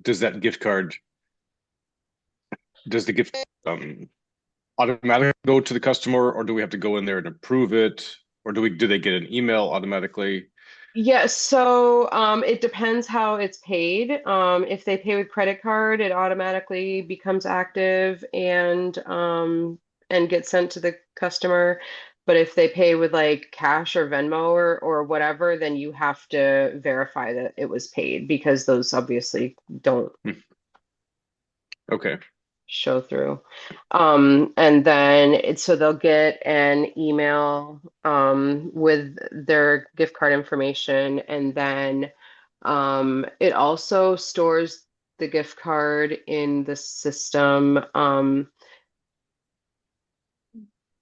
does that gift card does the gift automatically go to the customer, or do we have to go in there and approve it, or do they get an email automatically? Yeah, so it depends how it's paid. If they pay with credit card, it automatically becomes active and gets sent to the customer. But if they pay with like cash or Venmo or whatever, then you have to verify that it was paid because those obviously don't Hmm. Okay. show through. And then so they'll get an email with their gift card information, and then it also stores the gift card in the system.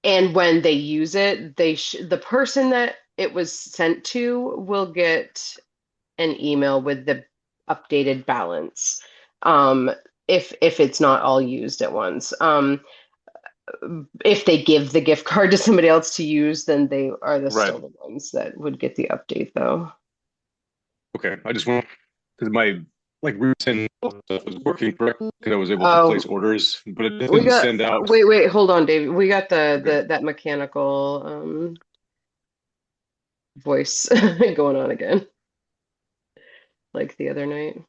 And when they use it, the person that it was sent to will get an email with the updated balance. Um, if it's not all used at once. If they give the gift card to somebody else to use, then they are Right. still the ones that would get the update though. Okay. I just want because my like routine stuff was working correctly because I was able to place Oh, orders, but it we didn't got send out. wait, hold on, David. We got Okay. that mechanical voice going on again, like the other night.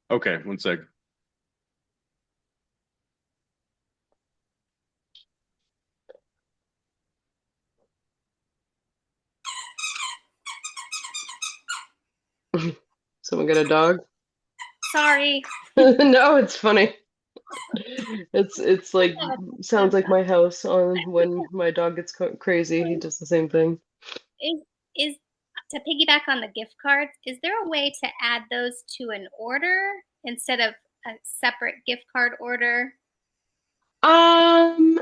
Okay. One sec. Someone got a dog? Sorry. No, it's funny. It's like sounds like my house on when my dog gets crazy. He does the same thing. Is is to piggyback on the gift cards, is there a way to add those to an order instead of a separate gift card order?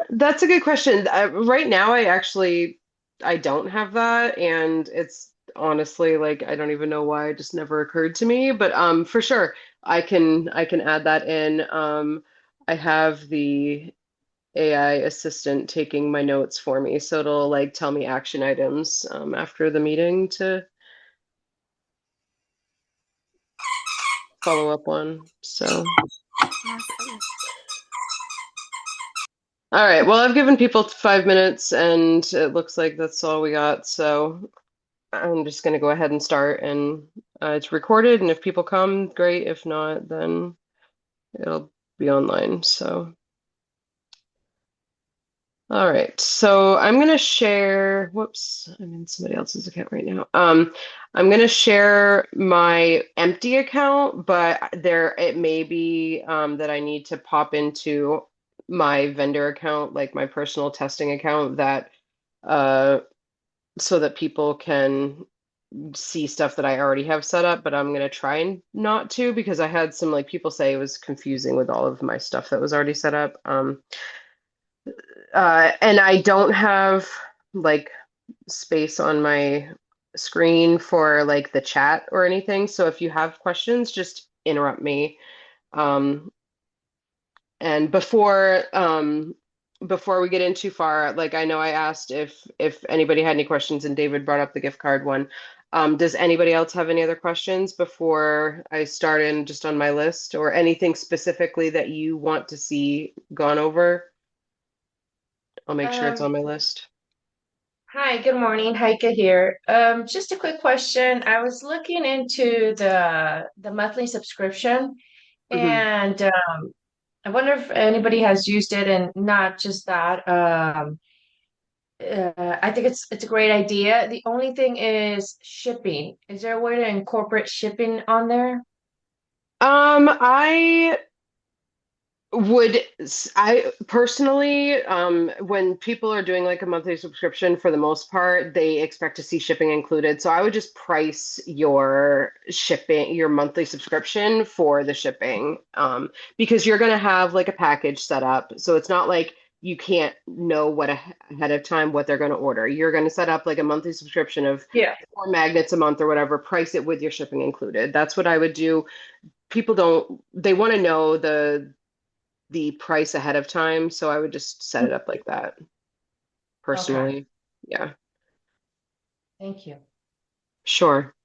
That's a good question. Right now, I don't have that, and it's honestly like I don't even know why it just never occurred to me. But for sure, I can add that in. I have the AI assistant taking my notes for me, so it'll like tell me action items after the meeting to follow up on. So, Awesome. all right. Well, I've given people 5 minutes, and it looks like that's all we got. So. I'm just going to go ahead and start, and it's recorded. And if people come, great. If not, then it'll be online. So, all right. So I'm going to share. Whoops, I'm in somebody else's account right now. I'm going to share my empty account, but there it may be that I need to pop into my vendor account, like my personal testing account, that uh, so that people can see stuff that I already have set up, but I'm gonna try and not to because I had some like people say it was confusing with all of my stuff that was already set up. And I don't have like space on my screen for like the chat or anything. So if you have questions, just interrupt me. Um, and before we get in too far, like I know I asked if anybody had any questions, and David brought up the gift card one. Does anybody else have any other questions before I start in just on my list or anything specifically that you want to see gone over? I'll make sure it's Um, on my list. Hi, good morning. Heike here. Just a quick question. I was looking into the monthly subscription, Hmm. and I wonder if anybody has used it, and not just that. I think it's a great idea. The only thing is shipping. Is there a way to incorporate shipping on there? I I personally, when people are doing like a monthly subscription, for the most part, they expect to see shipping included. So I would just price your shipping, your monthly subscription for the shipping, because you're going to have like a package set up. So it's not like you can't know ahead of time what they're going to order. You're going to set up like a monthly subscription of Yeah. 4 magnets a month or whatever, price it with your shipping included. That's what I would do. People don't, they want to know the price ahead of time, so I would just set it up like that Okay. personally. Yeah, Thank you. sure.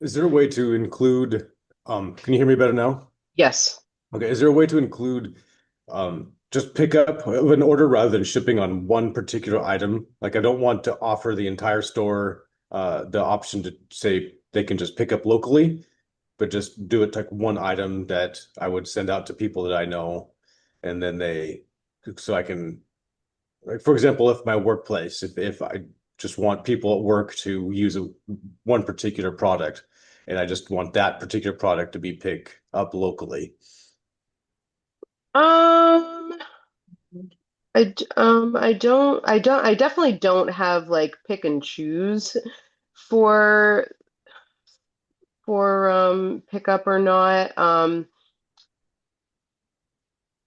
Is there a way to include Can you hear me better now? Yes. Okay, is there a way to include just pickup of an order rather than shipping on one particular item? Like I don't want to offer the entire store the option to say they can just pick up locally, but just do it like one item that I would send out to people that I know, and then so I can, like, for example, if my workplace, if I just want people at work to use one particular product, and I just want that particular product to be picked up locally. Um, I definitely don't have like pick and choose for pickup or not.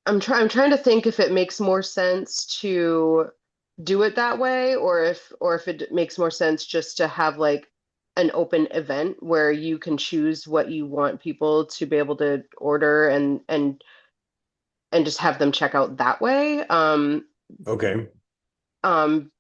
I'm trying to think if it makes more sense to do it that way, or if it makes more sense just to have like an open event where you can choose what you want people to be able to order and just have them check out that way. Okay. Um,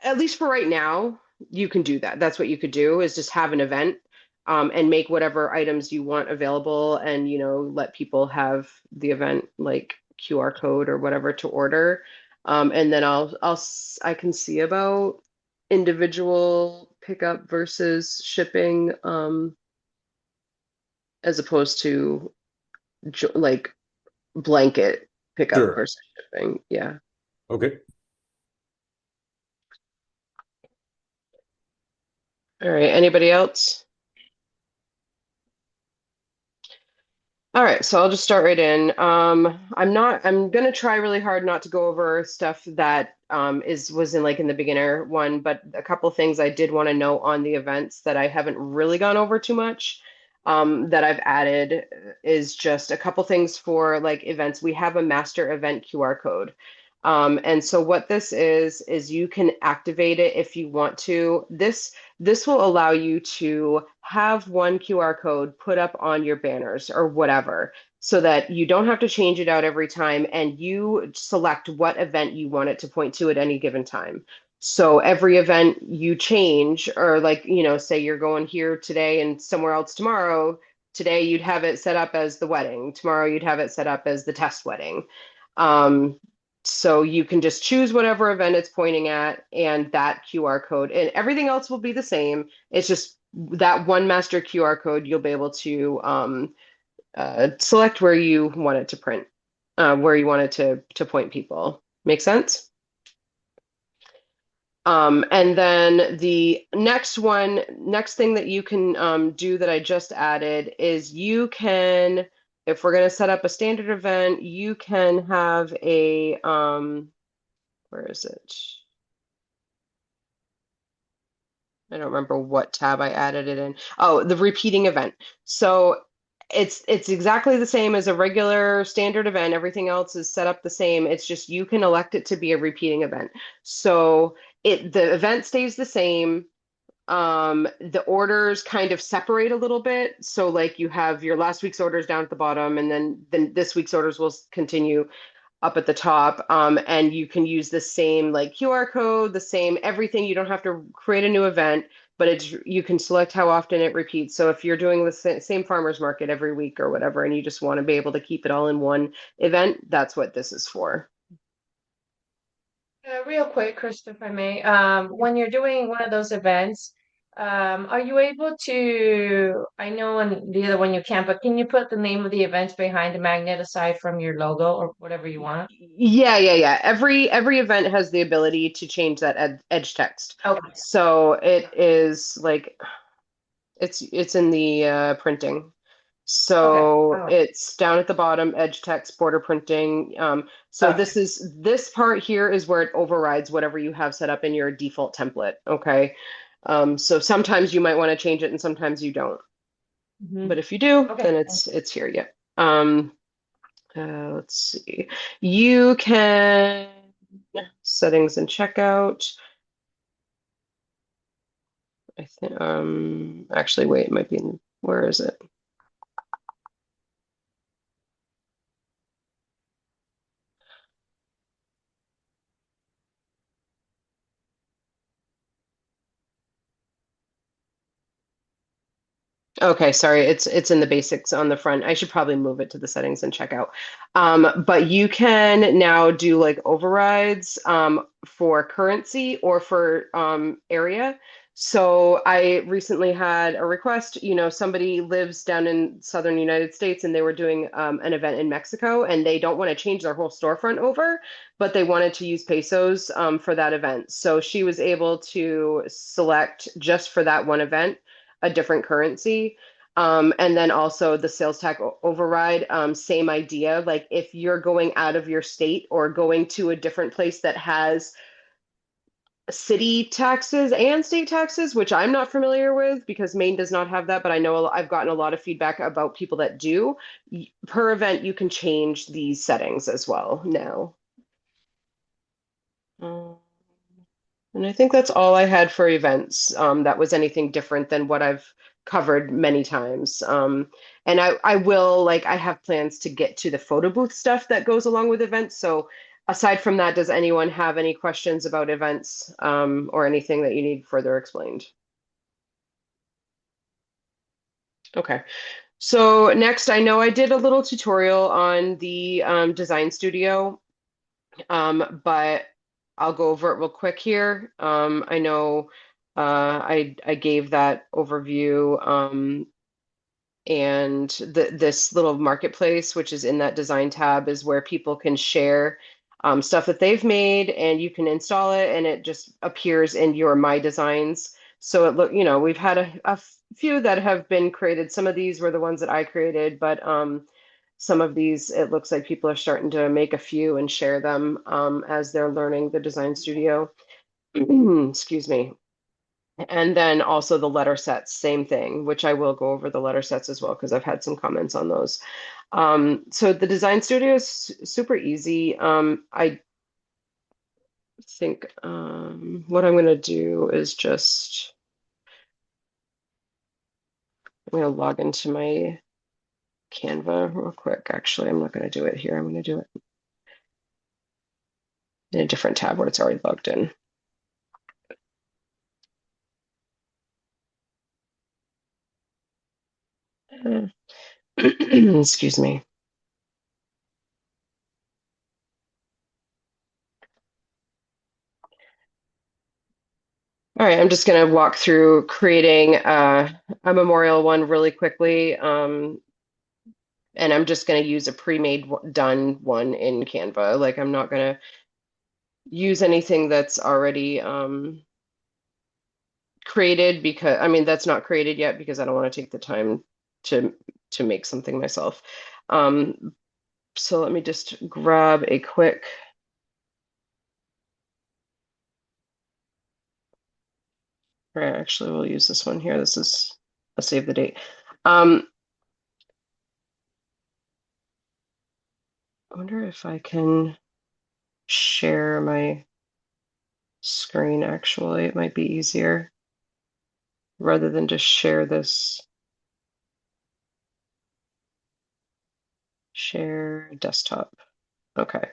at least for right now, you can do that. That's what you could do is just have an event, and make whatever items you want available and, let people have the event like QR code or whatever to order. And then I can see about individual pickup versus shipping, as opposed to like blanket pickup Sure. versus shipping. Yeah. Okay. All right. Anybody else? All right, so I'll just start right in. I'm gonna try really hard not to go over stuff that was in like in the beginner one, but a couple things I did want to know on the events that I haven't really gone over too much, that I've added is just a couple things for like events. We have a master event QR code. And so what this is you can activate it if you want to. This will allow you to have one QR code put up on your banners or whatever, so that you don't have to change it out every time and you select what event you want it to point to at any given time. So every event you change, or like, say you're going here today and somewhere else tomorrow, today you'd have it set up as the wedding, tomorrow you'd have it set up as the test wedding. Um, so you can just choose whatever event it's pointing at and that QR code, and everything else will be the same. It's just that one master QR code you'll be able to select where you want it to print, where you want it to point people. Make sense? And then the next thing that you can do that I just added is you can, if we're going to set up a standard event, you can have a where is it? I don't remember what tab I added it in. Oh, the repeating event. So it's exactly the same as a regular standard event. Everything else is set up the same. It's just you can elect it to be a repeating event. So the event stays the same. The orders kind of separate a little bit. So like you have your last week's orders down at the bottom, and then this week's orders will continue up at the top. And you can use the same like QR code, the same everything. You don't have to create a new event, but you can select how often it repeats. So if you're doing the same farmers market every week or whatever, and you just want to be able to keep it all in one event, that's what this is for. Real quick, Chris, if I may, when you're doing one of those events, are you able to, I know on the other one you can't, but can you put the name of the events behind the magnet aside from your logo or whatever you want? Yeah. Every event has the ability to change that edge text. Okay. So it is like it's in the printing. Okay. So Oh, it's down at the bottom, edge text, border printing. So okay. this part here is where it overrides whatever you have set up in your default template. Okay. So sometimes you might want to change it and sometimes you don't. Hmm. But if you do, Okay. then it's here. Yeah. Let's see. You can settings and checkout. I think actually wait, it might be in, where is it? Okay, sorry, it's in the basics on the front. I should probably move it to the settings and check out. But you can now do like overrides for currency or for area. So I recently had a request, somebody lives down in southern United States and they were doing an event in Mexico and they don't want to change their whole storefront over, but they wanted to use pesos for that event. So she was able to select just for that one event a different currency. And then also the sales tax override, same idea. Like if you're going out of your state or going to a different place that has city taxes and state taxes, which I'm not familiar with because Maine does not have that, but I know I've gotten a lot of feedback about people that do. Per event, you can change these settings as well now. And I think that's all I had for events. That was anything different than what I've covered many times. And I will, like, I have plans to get to the photo booth stuff that goes along with events. So aside from that, does anyone have any questions about events, or anything that you need further explained? Okay. So next, I know I did a little tutorial on the design studio. But I'll go over it real quick here. I know I gave that overview, and this little marketplace, which is in that design tab, is where people can share stuff that they've made, and you can install it, and it just appears in your My Designs. So we've had a few that have been created. Some of these were the ones that I created, but some of these, it looks like people are starting to make a few and share them as they're learning the design studio. Excuse me. And then also the letter sets, same thing, which I will go over the letter sets as well because I've had some comments on those. So the design studio is super easy. I think what I'm going to do is I'm going to log into my Canva real quick. Actually, I'm not going to do it here. I'm going to do it in a different tab where it's already logged in. Excuse me. All right, I'm just going to walk through creating a memorial one really quickly. And I'm just going to use a pre-made done one in Canva. Like I'm not going to use anything that's already created because I mean that's not created yet because I don't want to take the time to make something myself. So let me just grab a quick. All right, actually, we'll use this one here. This is a save the date. I wonder if I can share my screen, actually. It might be easier rather than just share this. Share desktop. Okay.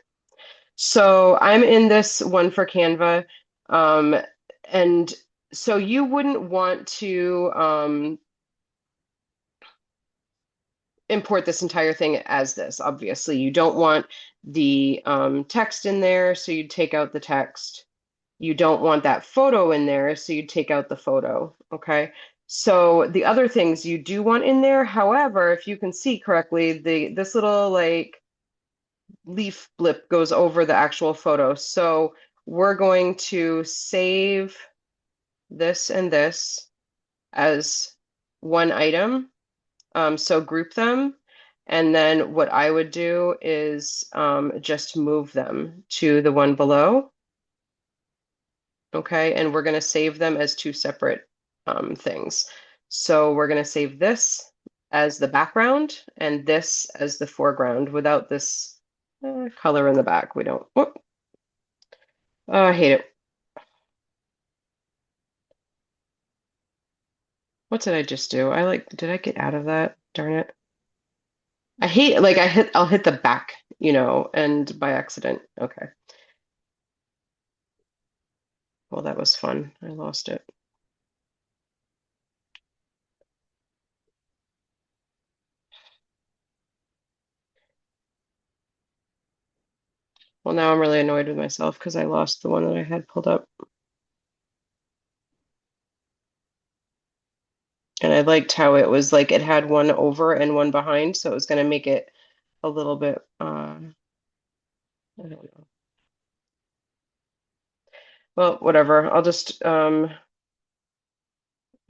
So I'm in this one for Canva. And so you wouldn't want to import this entire thing as this, obviously. You don't want the text in there, so you'd take out the text. You don't want that photo in there, so you'd take out the photo, okay? So the other things you do want in there, however, if you can see correctly, this little like leaf blip goes over the actual photo. So we're going to save this and this as one item. So group them. And then what I would do is just move them to the one below. Okay, and we're going to save them as two separate things. So we're going to save this as the background and this as the foreground without this color in the back. We don't. Oh, I hate it. What did I just do? Did I get out of that? Darn it. I hate like I'll hit the back, and by accident. Okay. Well, that was fun. I lost it. Well, now I'm really annoyed with myself because I lost the one that I had pulled up. And I liked how it was like it had one over and one behind, so it was going to make it a little bit, I don't know. Well, whatever. I'll just, I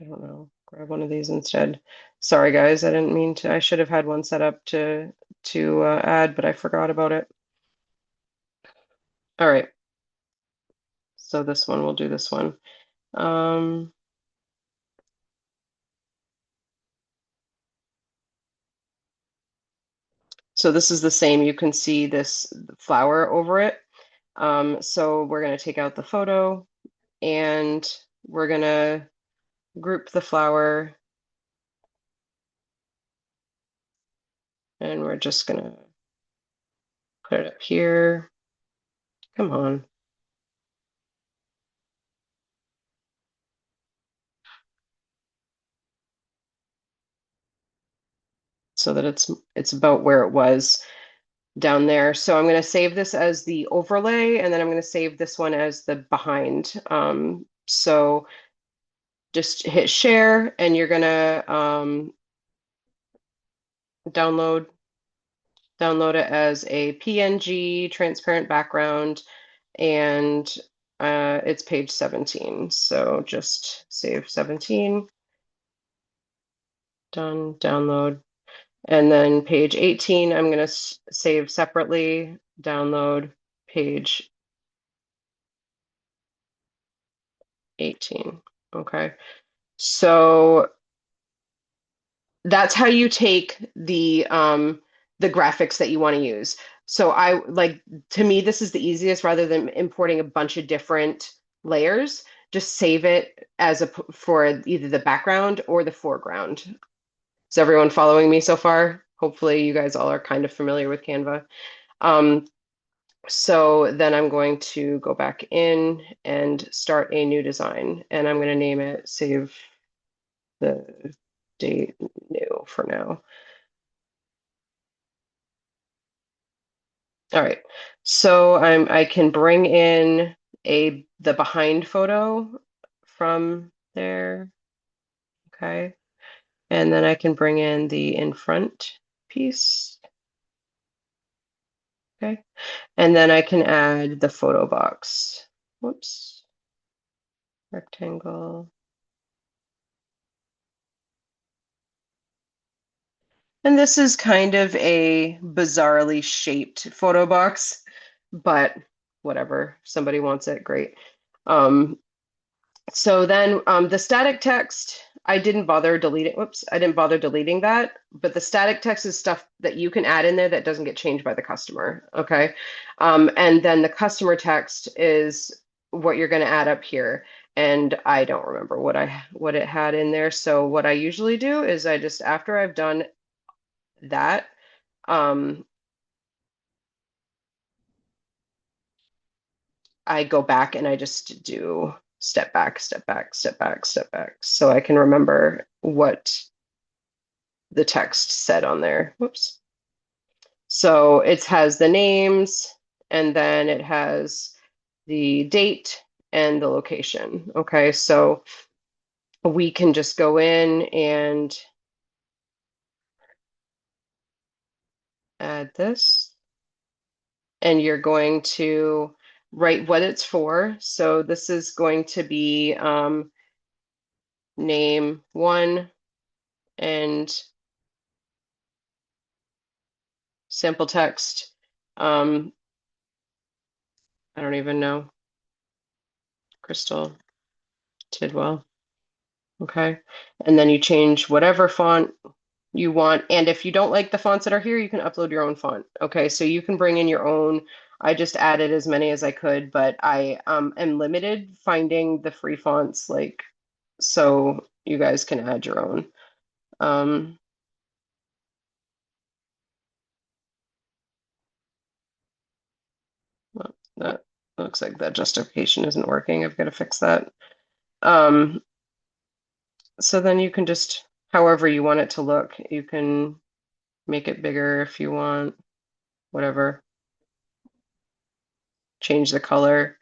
don't know, grab one of these instead. Sorry, guys, I didn't mean to. I should have had one set up to add, but I forgot about it. All right. So this one, we'll do this one. So this is the same. You can see this flower over it. So we're going to take out the photo and we're going to group the flower. And we're just going to put it up here. Come on. So that it's about where it was down there. So I'm going to save this as the overlay, and then I'm going to save this one as the behind. So just hit share, and you're going to download it as a PNG transparent background, and it's page 17. So just save 17, done, download. And then page 18, I'm going to save separately, download page 18. Okay. So that's how you take the graphics that you want to use. So I like, to me, this is the easiest rather than importing a bunch of different layers. Just save it as for either the background or the foreground. Is everyone following me so far? Hopefully you guys all are kind of familiar with Canva. So then I'm going to go back in and start a new design, and I'm going to name it Save the Date New for now. All right, so I can bring in the behind photo from there. Okay, and then I can bring in the in front piece. Okay, and then I can add the photo box. Whoops, rectangle. And this is kind of a bizarrely shaped photo box, but whatever. If somebody wants it, great. So then the static text, I didn't bother deleting. Whoops, I didn't bother deleting that. But the static text is stuff that you can add in there that doesn't get changed by the customer. Okay. And then the customer text is what you're going to add up here. And I don't remember what it had in there. So what I usually do is I just, after I've done that, I go back and I just do step back, step back, step back, step back, so I can remember what the text said on there. Whoops. So it has the names, and then it has the date and the location. Okay, so we can just go in and add this, and you're going to write what it's for. So this is going to be name one and sample text. I don't even know. Crystal Tidwell. Okay. And then you change whatever font you want. And if you don't like the fonts that are here, you can upload your own font. Okay. So you can bring in your own. I just added as many as I could, but I am limited finding the free fonts, like, so you guys can add your own. Well, that looks like that justification isn't working. I've got to fix that. So then you can just, however you want it to look, you can make it bigger if you want, whatever. change the color.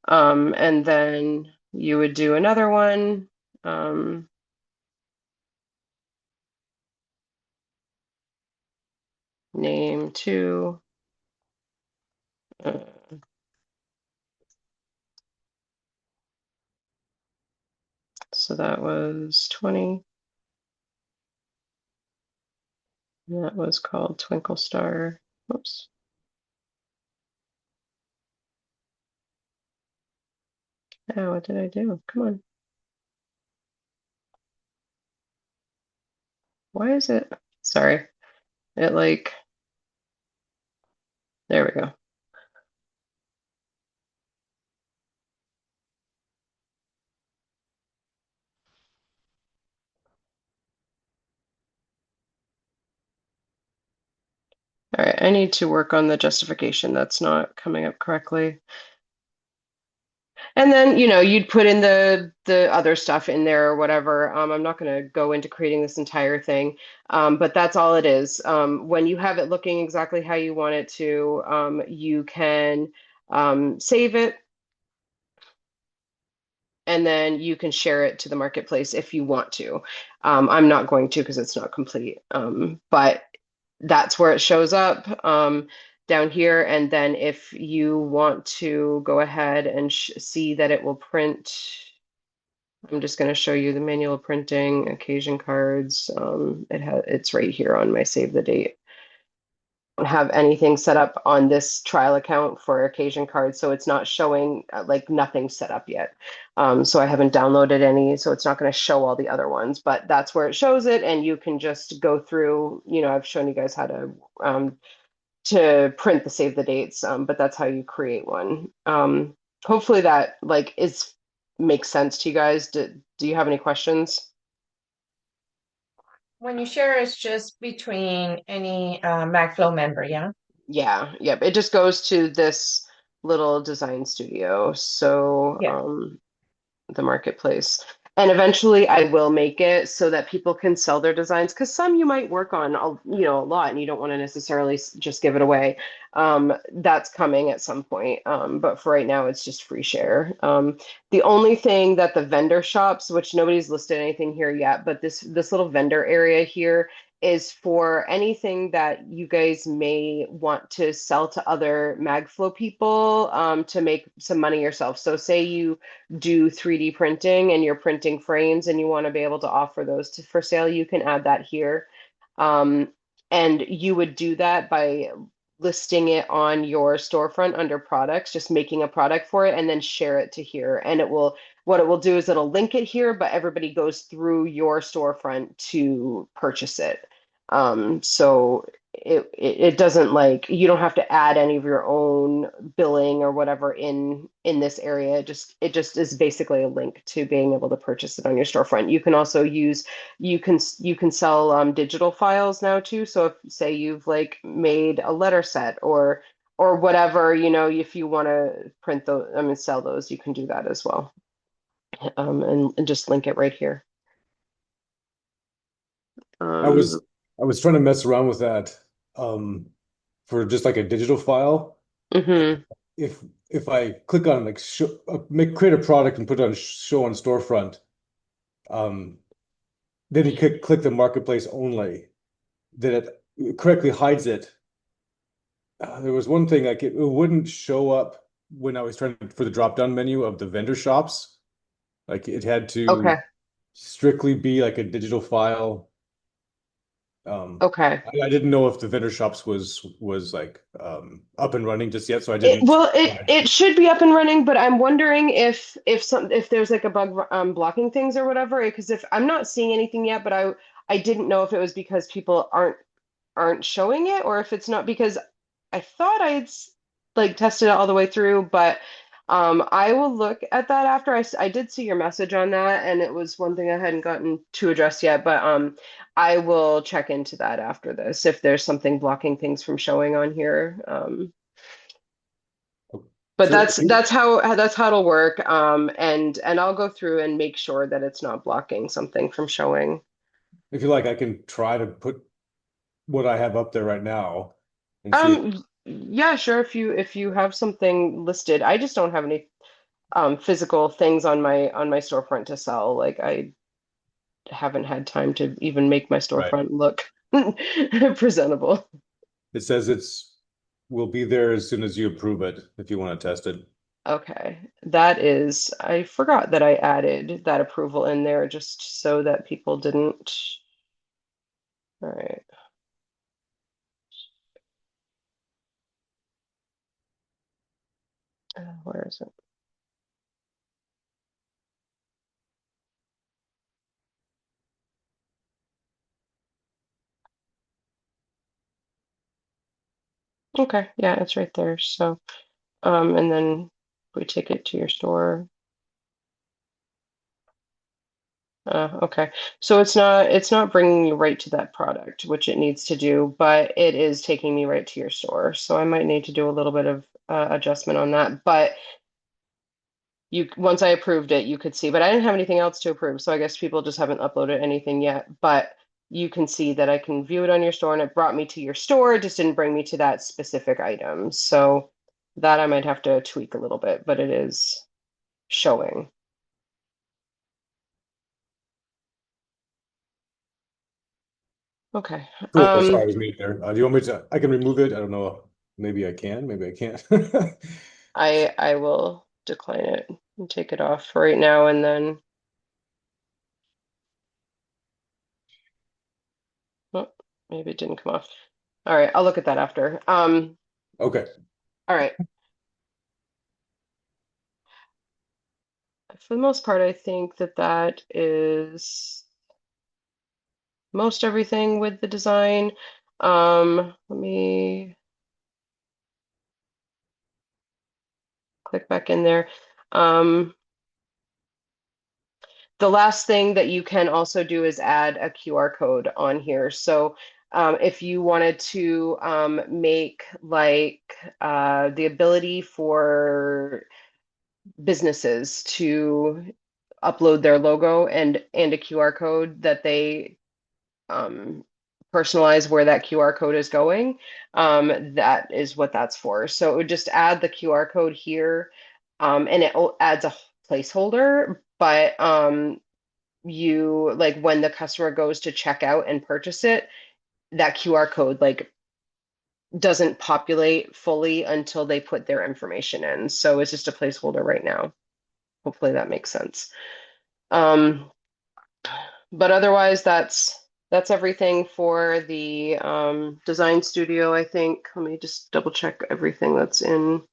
And then you would do another one. Name 2. So that was 20. And that was called Twinkle Star. Oops. Oh, what did I do? Come on. Why is it? Sorry. It like, there we go. All right, I need to work on the justification. That's not coming up correctly. And then, you'd put in the other stuff in there or whatever. I'm not going to go into creating this entire thing, but that's all it is. When you have it looking exactly how you want it to, you can save it, and then you can share it to the marketplace if you want to. I'm not going to because it's not complete, but that's where it shows up down here. And then if you want to go ahead and see that it will print, I'm just going to show you the manual printing occasion cards. It's right here on my save the date. I don't have anything set up on this trial account for occasion cards, so it's not showing like nothing set up yet. So I haven't downloaded any, so it's not going to show all the other ones, but that's where it shows it, and you can just go through. I've shown you guys how to print the save the dates, but that's how you create one. Hopefully that like makes sense to you guys. Do you have any questions? When you share, it's just between any MagFlow member, yeah? Yeah, yep. It just goes to this little design studio. So, Yeah. The marketplace. And eventually I will make it so that people can sell their designs, because some you might work on a lot and you don't want to necessarily just give it away. That's coming at some point. But for right now it's just free share. The only thing that the vendor shops, which nobody's listed anything here yet, but this little vendor area here is for anything that you guys may want to sell to other MagFlow people, to make some money yourself. So say you do 3D printing and you're printing frames and you want to be able to offer those for sale, you can add that here. And you would do that by listing it on your storefront under products, just making a product for it and then share it to here. And what it will do is it'll link it here, but everybody goes through your storefront to purchase it. So it doesn't, like, you don't have to add any of your own billing or whatever in this area. It just is basically a link to being able to purchase it on your storefront. You can also you can sell digital files now too. So if, say, you've like made a letter set or whatever, if you want to print those, sell those, you can do that as well. And just link it right here. I was trying to mess around with that for just like a digital file. Mhm. If I click on like create a product and put it on show on storefront, then you click the marketplace only, then it correctly hides it. There was one thing, like it wouldn't show up when I was trying for the drop down menu of the vendor shops. Like it had to Okay. strictly be like a digital file. Okay. I didn't know if the vendor shops was like up and running just yet, so I It, didn't. well, it should be up and running, but I'm wondering if there's like a bug blocking things or whatever. Because if I'm not seeing anything yet, but I didn't know if it was because people aren't showing it, or if it's not, because I thought I had like tested it all the way through. But I will look at that after. I did see your message on that, and it was one thing I hadn't gotten to address yet. But I will check into that after this if there's something blocking things from showing on here. But So that's how it'll work. And I'll go through and make sure that it's not blocking something from showing. if you like, I can try to put what I have up there right now and see if Um, Yeah, sure. If you have something listed, I just don't have any physical things on my storefront to sell. Like I haven't had time to even make my Right. storefront look presentable. It says will be there as soon as you approve it if you want to test it. Okay, that is, I forgot that I added that approval in there just so that people didn't. All right. Where is it? Okay, yeah, it's right there. So, and then we take it to your store. Okay. So it's not bringing you right to that product, which it needs to do, but it is taking me right to your store. So I might need to do a little bit of adjustment on that. But you once I approved it, you could see, but I didn't have anything else to approve, so I guess people just haven't uploaded anything yet. But you can see that I can view it on your store, and it brought me to your store. It just didn't bring me to that specific item. So that I might have to tweak a little bit, but it is showing. Okay. Cool. Sorry, I was muted there. Do you want me to? I can remove it. I don't know. Maybe I can. Maybe I can't. I will decline it and take it off right now and then. Oh, maybe it didn't come off. All right, I'll look at that after. Okay. All right. For the most part, I think that that is most everything with the design. Let me click back in there. The last thing that you can also do is add a QR code on here. So if you wanted to make like the ability for businesses to upload their logo and a QR code that they um, personalize where that QR code is going, that is what that's for. So it would just add the QR code here, and it adds a placeholder, but you like when the customer goes to check out and purchase it, that QR code like doesn't populate fully until they put their information in. So it's just a placeholder right now. Hopefully that makes sense. Um, but otherwise, that's everything for the design studio, I think. Let me just double check everything that's in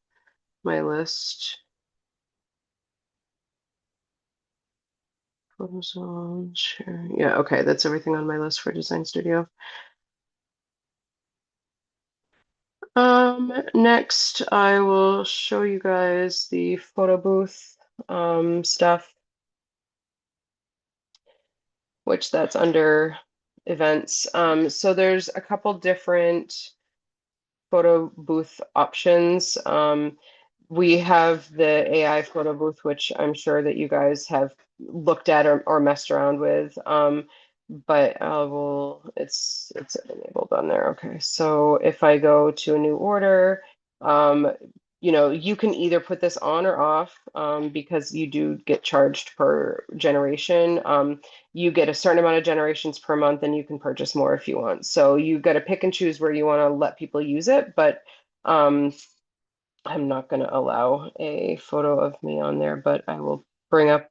my list. Photos share. Yeah, okay, that's everything on my list for design studio. Next, I will show you guys the photo booth stuff, which that's under events. So there's a couple different photo booth options. We have the AI photo booth, which I'm sure that you guys have looked at or messed around with. But it's enabled on there. Okay, so if I go to a new order, you know, you can either put this on or off because you do get charged per generation. You get a certain amount of generations per month, and you can purchase more if you want. So you got to pick and choose where you want to let people use it, but um, I'm not going to allow a photo of me on there, but I will bring up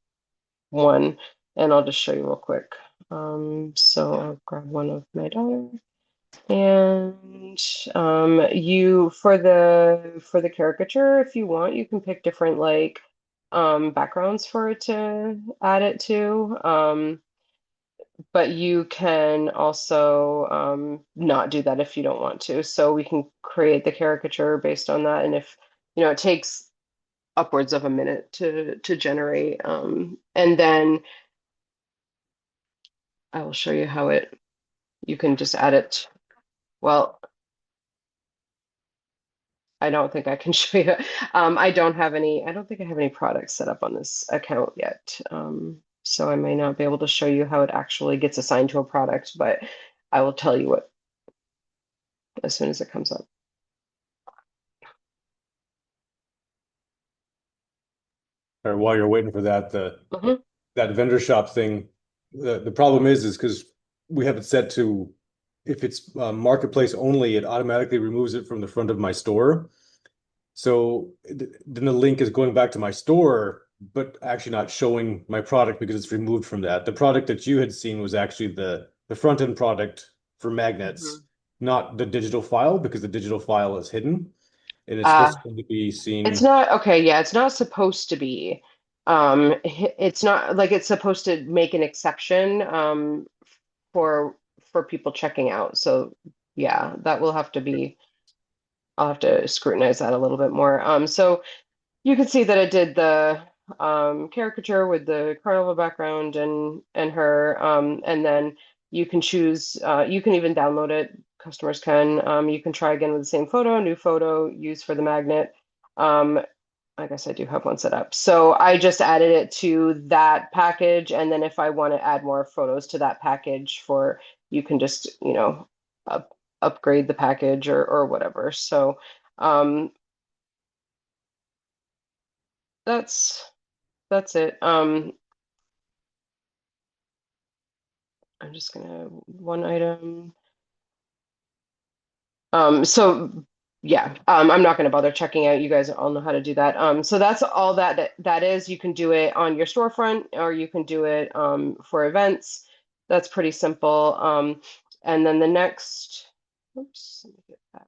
one and I'll just show you real quick. So I'll grab one of my daughter and you for the caricature, if you want, you can pick different like backgrounds for it to add it to. But you can also not do that if you don't want to. So we can create the caricature based on that. And if, you know, it takes upwards of a minute to generate. And then I will show you how you can just add it. Well, I don't think I can show you. I don't think I have any products set up on this account yet. So I may not be able to show you how it actually gets assigned to a product, but I will tell you what as soon as it comes up. or while you're waiting for that, Mhm. that vendor shop thing, the problem is because we have it set to, if it's marketplace only, it automatically removes it from the front of my store. So then the link is going back to my store, but actually not showing my product because it's removed from that. The product that you had seen was actually the front end product for magnets, Mhm. not the digital file, because the digital file is hidden and it's Uh, supposed to be it's seen. not okay. Yeah, it's not supposed to be. It's not like it's supposed to make an exception for for people checking out. So yeah, that will have to be. I'll have to scrutinize that a little bit more. So you can see that it did the caricature with the carnival background and her, and then you can choose. You can even download it. Customers can. You can try again with the same photo, new photo, use for the magnet. Um, I guess I do have one set up. So I just added it to that package, and then if I want to add more photos to that package for, you can just, upgrade the package or whatever. So um, that's that's it. I'm just gonna one item. So yeah, I'm not gonna bother checking out. You guys all know how to do that. So that's all that is. You can do it on your storefront or you can do it for events. That's pretty simple. And then the next, oops, let me get back.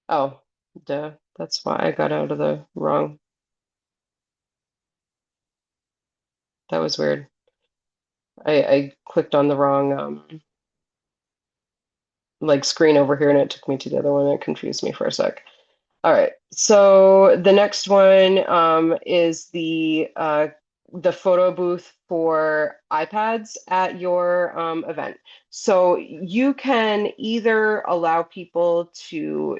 Oh, duh. That's why I got out of the wrong. That was weird. I clicked on the wrong like screen over here and it took me to the other one. It confused me for a sec. All right. So the next one is the photo booth for iPads at your event. So you can either allow people to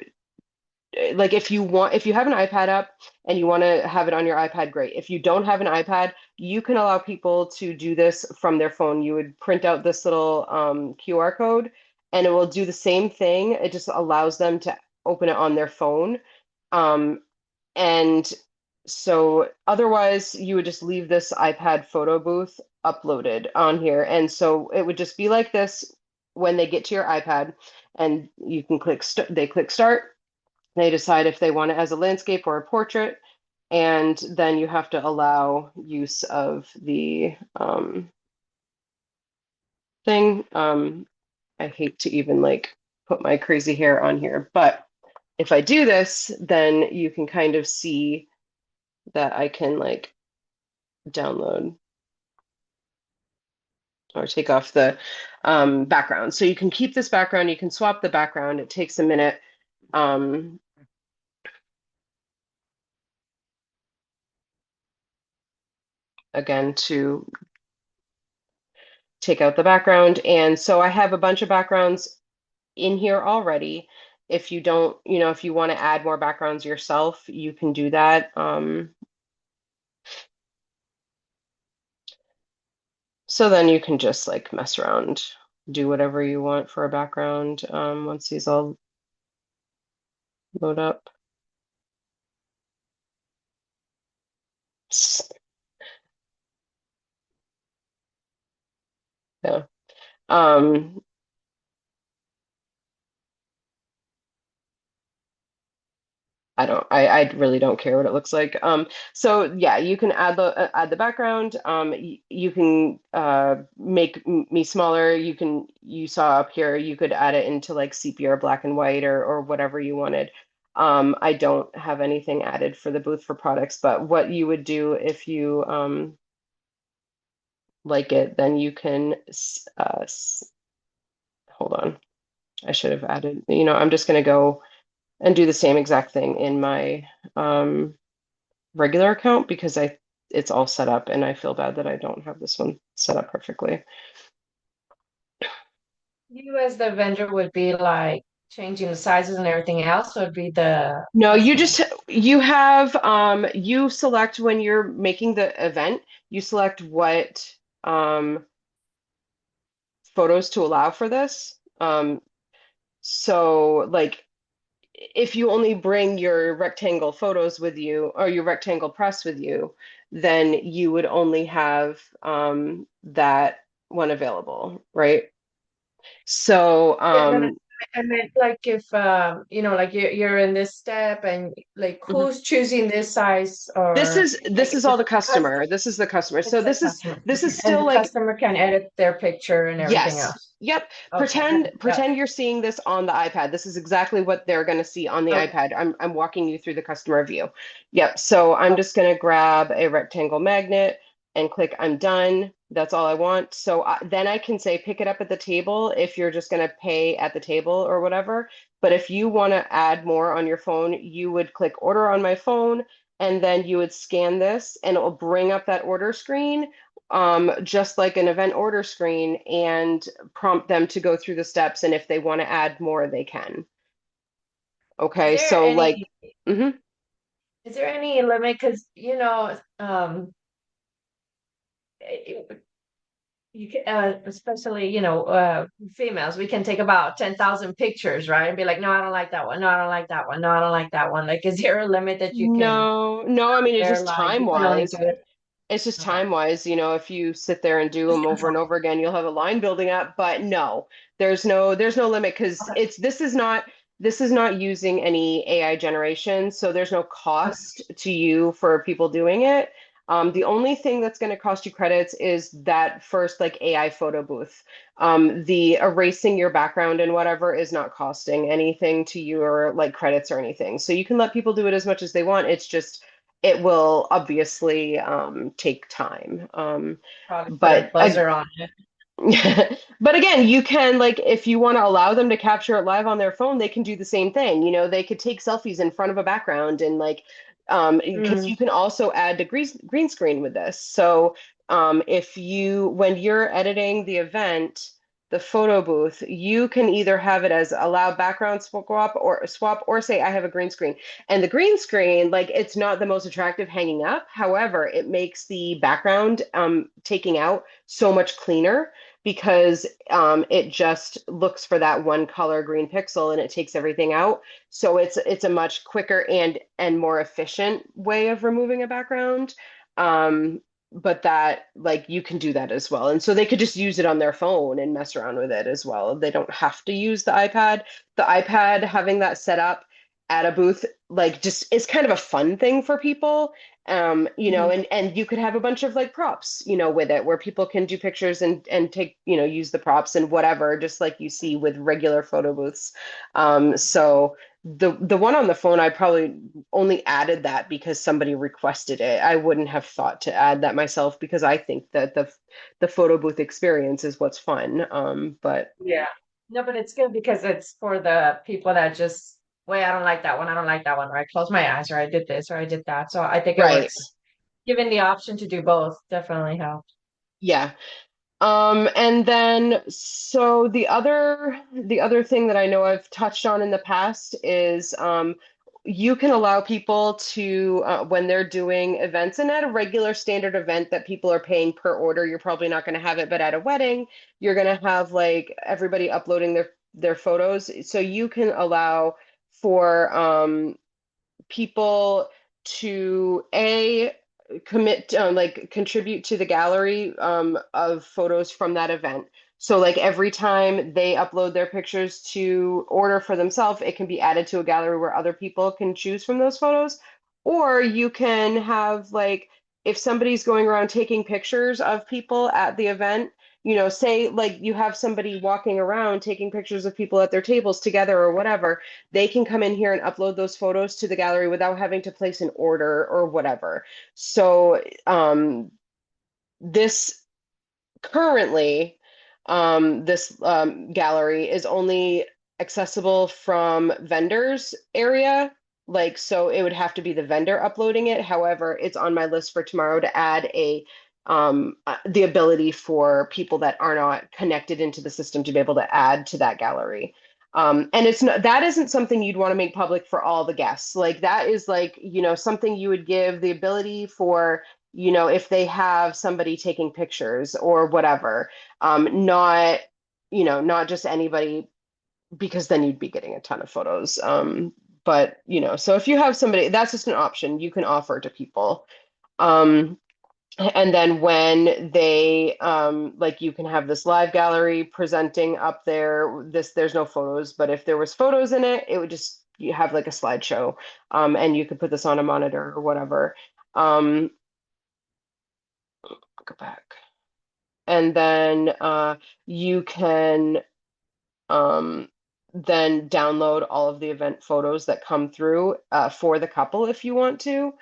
like if you have an iPad up and you want to have it on your iPad, great. If you don't have an iPad, you can allow people to do this from their phone. You would print out this little QR code and it will do the same thing. It just allows them to open it on their phone. Um, and so otherwise you would just leave this iPad photo booth uploaded on here. And so it would just be like this when they get to your iPad and you can they click start. They decide if they want it as a landscape or a portrait, and then you have to allow use of the thing. I hate to even like put my crazy hair on here, but if I do this, then you can kind of see that I can like download or take off the background. So you can keep this background, you can swap the background. It takes a minute. Um, Again, to take out the background. And so I have a bunch of backgrounds in here already. If you don't, if you want to add more backgrounds yourself, you can do that. So then you can just like mess around, do whatever you want for a background once these all load up. Yeah. Um, I really don't care what it looks like. So yeah, you can add the background. You can make me smaller. You saw up here, you could add it into like sepia or black and white or whatever you wanted. I don't have anything added for the booth for products, but what you would do if you like it, then you can hold on. I should have added, I'm just gonna go and do the same exact thing in my regular account because it's all set up and I feel bad that I don't have this one set up perfectly. You as the vendor would be like changing the sizes and everything else, or would be the No, customer? you select when you're making the event, you select what um photos to allow for this. So like if you only bring your rectangle photos with you or your rectangle press with you, then you would only have that one available, right? So, Yeah, no, no, I meant like if like you're in this step and like mhm. who's choosing this size This or is like this is the all the customer. This is the customer. So it's the this is customer. this is Okay. And still the like customer can edit their picture and everything yes. else. Yep. Okay. Yeah. Pretend you're seeing this on the iPad. This is exactly what they're going to see on the Okay. iPad. I'm walking you through the customer view. Yep. So I'm Okay. just going to grab a rectangle magnet and click I'm done. That's all I want. So then I can say pick it up at the table if you're just going to pay at the table or whatever. But if you want to add more on your phone, you would click order on my phone and then you would scan this and it will bring up that order screen just like an event order screen and prompt them to go through the steps. And if they want to add more, they can. Is Okay, there so any like, mhm. is there any limit? Because you can, especially, females, we can take about 10,000 pictures, right? And be like, no, I don't like that one. No, I don't like that one. No, I don't like that one. Like, is there a limit that you can, No, no, I mean, it's there, just like, time you can only wise. do it? It's just Okay. time wise, if you sit there and do them over and over again, you'll have a line building up. But no, there's no limit because Okay. this is not using any AI generation, so there's no cost to you for people doing it. The only thing that's going to cost you credits is that first like AI photo booth. The erasing your background and whatever is not costing anything to you or like credits or anything. So you can let people do it as much as they want. It's just it will obviously take time. Probably put a But buzzer on it. but again, you can like if you want to allow them to capture it live on their phone, they can do the same thing. They could take selfies in front of a background and like because Mm. you can also add the green screen with this. So if you when you're editing the event, the photo booth, you can either have it as allow background swap or say I have a green screen. And the green screen, like it's not the most attractive hanging up. However, it makes the background taking out so much cleaner because it just looks for that one color green pixel and it takes everything out. So it's a much quicker and more efficient way of removing a background. But that like you can do that as well. And so they could just use it on their phone and mess around with it as well. They don't have to use the iPad. The iPad having that set up at a booth like just is kind of a fun thing for people Mhm. and you could have a bunch of like props, with it where people can do pictures and take, use the props and whatever, just like you see with regular photo booths. So the one on the phone, I probably only added that because somebody requested it. I wouldn't have thought to add that myself because I think that the photo booth experience is what's fun. But Yeah. No, but it's good because it's for the people that just, wait, I don't like that one. I don't like that one. Or I closed my eyes, or I did this, or I did that. So I think it right, works. Given the option to do both definitely helps. yeah. And then so the other thing that I know I've touched on in the past is you can allow people to when they're doing events and at a regular standard event that people are paying per order, you're probably not going to have it, but at a wedding, you're going to have like everybody uploading their photos. So you can allow for people to a commit like contribute to the gallery of photos from that event. So like every time they upload their pictures to order for themselves, it can be added to a gallery where other people can choose from those photos. Or you can have like if somebody's going around taking pictures of people at the event, say like you have somebody walking around taking pictures of people at their tables together or whatever, they can come in here and upload those photos to the gallery without having to place an order or whatever. So this currently, this gallery is only accessible from vendors area. Like, so it would have to be the vendor uploading it. However, it's on my list for tomorrow to add the ability for people that are not connected into the system to be able to add to that gallery. And it's not that isn't something you'd want to make public for all the guests. Like that is like, something you would give the ability for if they have somebody taking pictures or whatever, not just anybody, because then you'd be getting a ton of photos. But so if you have somebody, that's just an option you can offer to people. Um, and then when they like you can have this live gallery presenting up there. There's no photos, but if there was photos in it, it would just you have like a slideshow. And you could put this on a monitor or whatever. Um, go back. And then you can um, then download all of the event photos that come through for the couple if you want to.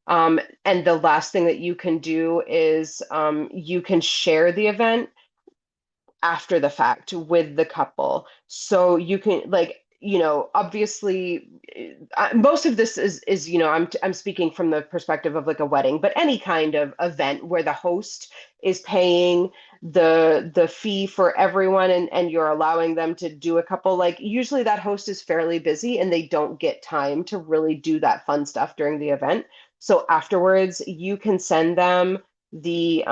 And the last thing that you can do is you can share the event after the fact with the couple. So you can like, obviously most of this is, I'm speaking from the perspective of like a wedding, but any kind of event where the host is paying the fee for everyone and you're allowing them to do a couple, like usually that host is fairly busy and they don't get time to really do that fun stuff during the event. So afterwards, you can send them the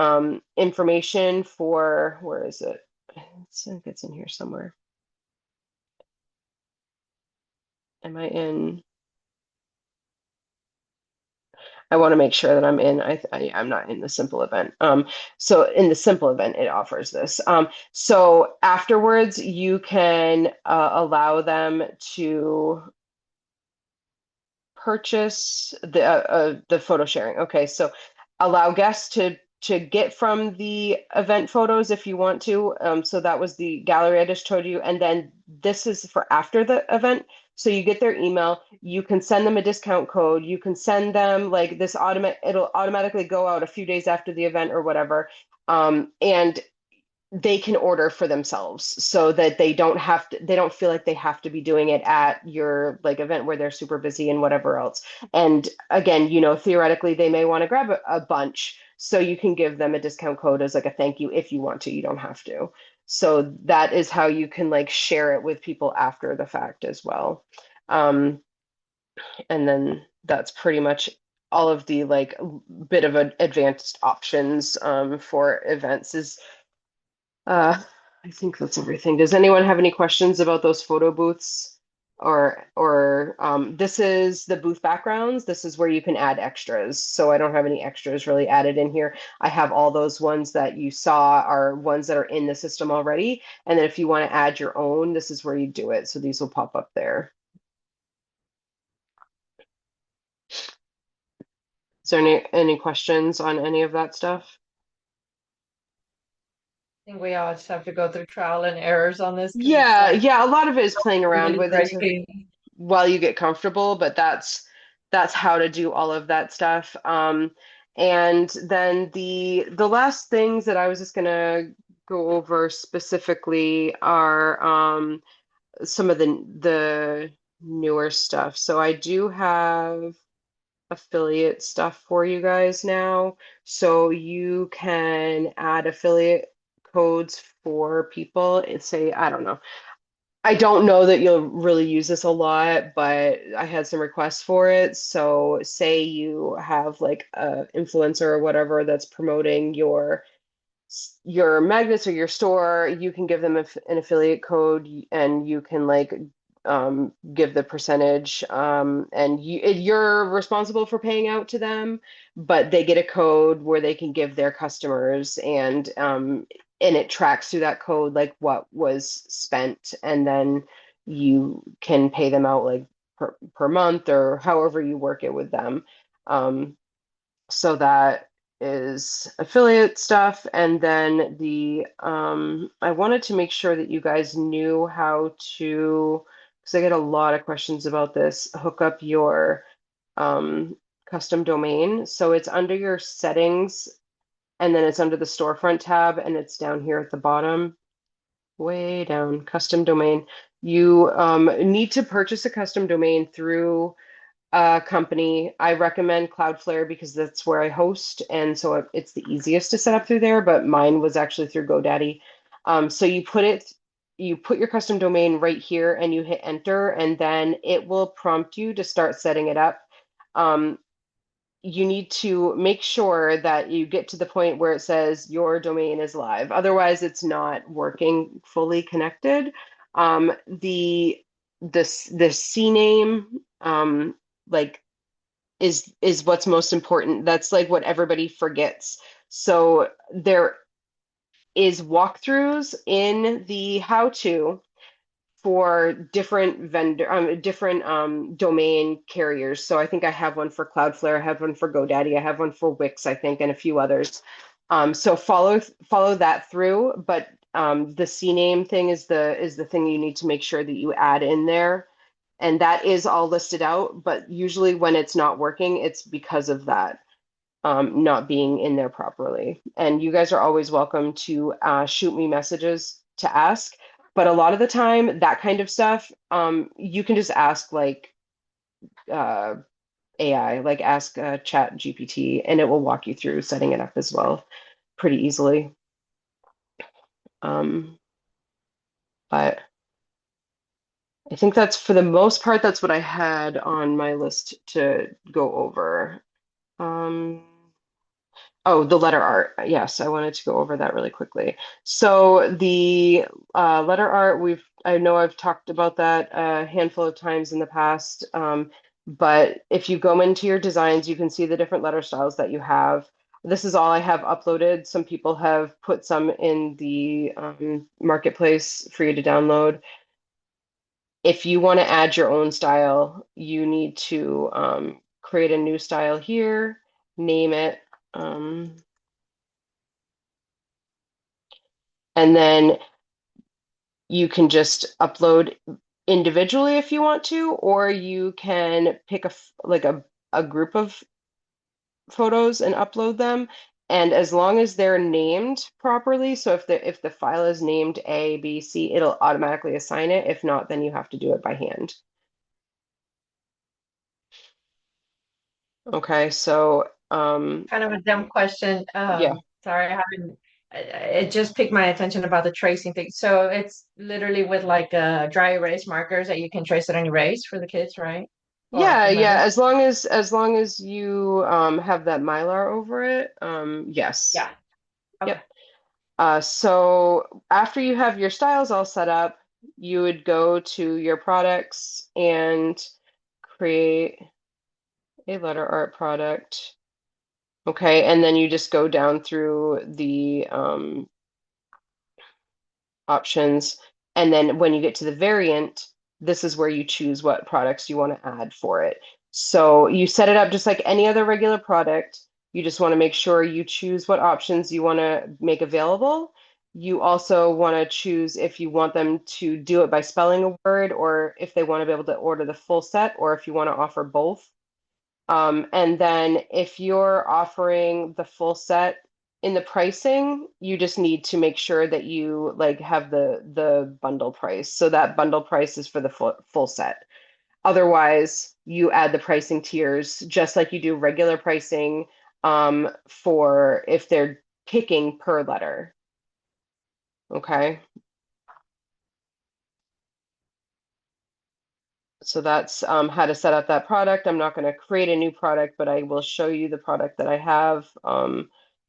information for, where is it? I think it's in here somewhere. Am I in? I want to make sure that I'm in. I'm not in the simple event. So in the simple event, it offers this. So afterwards, you can allow them to purchase the photo sharing. Okay, so allow guests to get from the event photos if you want to. So that was the gallery I just showed you, and then this is for after the event. So you get their email, you can send them a discount code, you can send them like this it'll automatically go out a few days after the event or whatever. And they can order for themselves so that they don't feel like they have to be doing it at your like event where they're super busy and whatever else. And again, theoretically they may want to grab a bunch, so you can give them a discount code as like a thank you if you want to. You don't have to. So that is how you can like share it with people after the fact as well. And then that's pretty much all of the like bit of advanced options for events is I think that's everything. Does anyone have any questions about those photo booths? Or this is the booth backgrounds. This is where you can add extras. So I don't have any extras really added in here. I have all those ones that you saw are ones that are in the system already. And then if you want to add your own, this is where you do it. So these will pop up there. Is there any questions on any of that stuff? I think we all just have to go through trial and errors on this. 'Cause it's Yeah, like yeah, a lot of it is playing around really with it breaking. while you get comfortable, but that's how to do all of that stuff. And then the last things that I was just gonna go over specifically are some of the newer stuff. So I do have affiliate stuff for you guys now. So you can add affiliate codes for people and say, I don't know. I don't know that you'll really use this a lot, but I had some requests for it. So say you have like a influencer or whatever that's promoting your magnets or your store, you can give them an affiliate code and you can like give the percentage and you're responsible for paying out to them, but they get a code where they can give their customers and it tracks through that code like what was spent, and then you can pay them out like per month or however you work it with them. So that is affiliate stuff. And then I wanted to make sure that you guys knew how to, because I get a lot of questions about this, hook up your custom domain. So it's under your settings and then it's under the storefront tab and it's down here at the bottom, way down, custom domain. You need to purchase a custom domain through company. I recommend Cloudflare because that's where I host, and so it's the easiest to set up through there, but mine was actually through GoDaddy. So you put your custom domain right here and you hit enter, and then it will prompt you to start setting it up. You need to make sure that you get to the point where it says your domain is live. Otherwise, it's not working fully connected. The CNAME like is what's most important. That's like what everybody forgets. So there is walkthroughs in the how-to for different domain carriers. So I think I have one for Cloudflare, I have one for GoDaddy, I have one for Wix, I think, and a few others. So follow that through, but the CNAME thing is the thing you need to make sure that you add in there. And that is all listed out, but usually when it's not working, it's because of that not being in there properly. And you guys are always welcome to shoot me messages to ask. But a lot of the time, that kind of stuff, you can just ask like uh, AI, like ask Chat GPT, and it will walk you through setting it up as well pretty easily. But I think that's for the most part, that's what I had on my list to go over. Oh, the letter art. Yes, I wanted to go over that really quickly. So the letter art, I know I've talked about that a handful of times in the past, but if you go into your designs, you can see the different letter styles that you have. This is all I have uploaded. Some people have put some in the marketplace for you to download. If you want to add your own style, you need to create a new style here, name it. And then you can just upload individually if you want to, or you can pick a group of photos and upload them. And as long as they're named properly, so if the file is named A, B, C, it'll automatically assign it. If not, then you have to do it by hand. Okay, so Kind of a dumb question. yeah. Sorry, I haven't. It just piqued my attention about the tracing thing. So it's literally with like dry erase markers that you can trace it and erase for the kids, right? Or Yeah, yeah, whomever. as long as you have that Mylar over it, yes. Yeah. Okay. Yep. So after you have your styles all set up, you would go to your products and create a letter art product. Okay, and then you just go down through the options. And then when you get to the variant, this is where you choose what products you want to add for it. So you set it up just like any other regular product. You just want to make sure you choose what options you want to make available. You also want to choose if you want them to do it by spelling a word or if they want to be able to order the full set or if you want to offer both. And then if you're offering the full set in the pricing, you just need to make sure that you like have the bundle price. So that bundle price is for the full set. Otherwise, you add the pricing tiers just like you do regular pricing for if they're picking per letter. Okay. So that's how to set up that product. I'm not going to create a new product, but I will show you the product that I have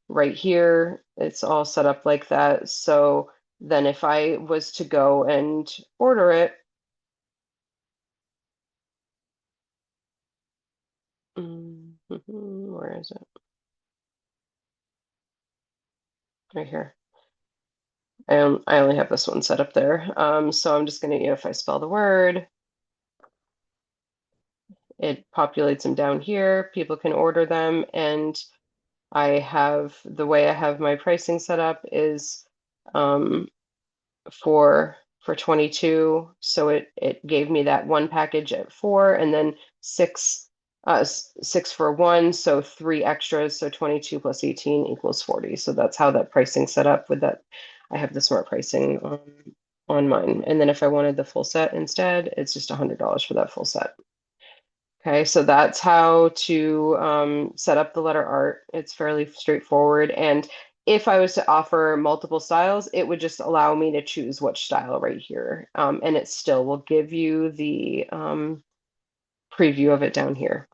right here. It's all set up like that. So then if I was to go and order it, where is it? Right here. I only have this one set up there. So I'm just going to, if I spell the word, it populates them down here. People can order them. And the way I have my pricing set up is for 22. So it gave me that one package at 4 and then 6 for 1, so 3 extras, so 22 plus 18 equals 40. So that's how that pricing set up with that. I have the smart pricing on mine. And then if I wanted the full set instead, it's just $100 for that full set. Okay, so that's how to set up the letter art. It's fairly straightforward. And if I was to offer multiple styles, it would just allow me to choose which style right here. And it still will give you the preview of it down here.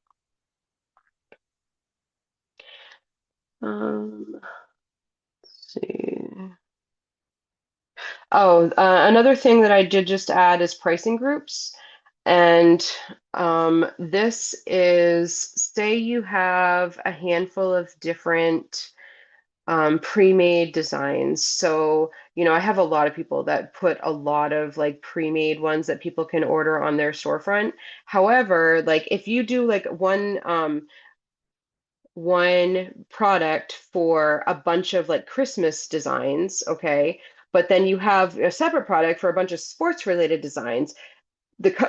Let's see. Oh, another thing that I did just add is pricing groups. And this is, say you have a handful of different pre-made designs. So, I have a lot of people that put a lot of like pre-made ones that people can order on their storefront. However, like if you do like one product for a bunch of like Christmas designs, okay, but then you have a separate product for a bunch of sports related designs,